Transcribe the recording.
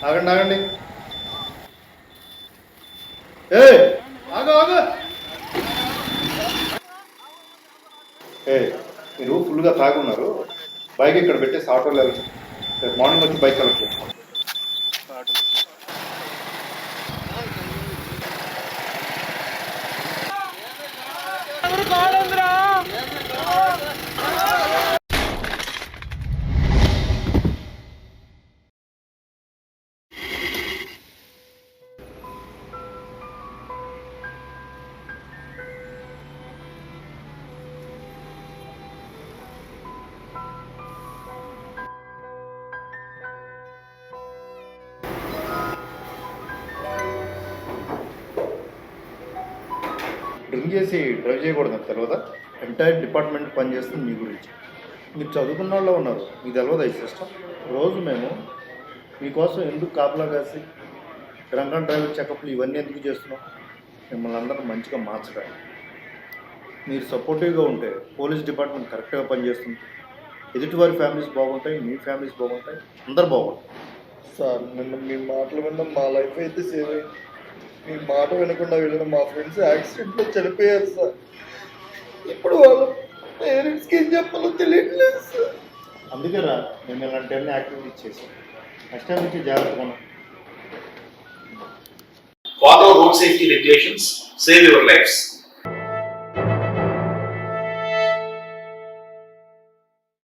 ఆగండి ఆగండి. ఏ ఆగు ఆగు. ఏ మీరు ఫుల్గా తాగున్నారు. బైక్ ఇక్కడ పెట్టేసి ఆటోలో వెళ్ళండి. రేపు మార్నింగ్ వచ్చి బైక్ కలెక్ట్ చేస్తాం. డ్రింక్ చేసి డ్రైవ్ చేయకూడదు తెలియదా? ఎంటైర్ డిపార్ట్మెంట్ పనిచేస్తుంది మీ గురించి. మీరు చదువుకున్న వాళ్ళు ఉన్నారు, మీకు తెలియదా ఈ సిస్టమ్? రోజు మేము మీకోసం ఎందుకు కాపలా కాసి డ్రంక్ అండ్ డ్రైవర్ చెకప్లు ఇవన్నీ ఎందుకు చేస్తున్నాం? మిమ్మల్ని అందరూ మంచిగా మార్చడానికి. మీరు సపోర్టివ్గా ఉంటే పోలీస్ డిపార్ట్మెంట్ కరెక్ట్గా పనిచేస్తుంది. ఎదుటివారి ఫ్యామిలీస్ బాగుంటాయి, మీ ఫ్యామిలీస్ బాగుంటాయి, అందరు బాగుంటాయి. సార్ నిన్న మీ మాటలు విన్నాం, మా లైఫ్ అయితే సేవ్ అయింది. మీ మాట వినకుండా వెళ్ళిన మా ఫ్రెండ్స్ యాక్సిడెంట్లో చనిపోయారు సార్. ఇప్పుడు వాళ్ళ పేరెంట్స్కి ఏం చెప్పాలో తెలియట్లేదు సార్. అందుకే రా మేము ఇలాంటి అన్ని యాక్టివిటీస్ చేసాం. నెక్స్ట్ టైం నుంచి జాగ్రత్తగా ఉన్నాం. Follow road safety regulations, save your lives.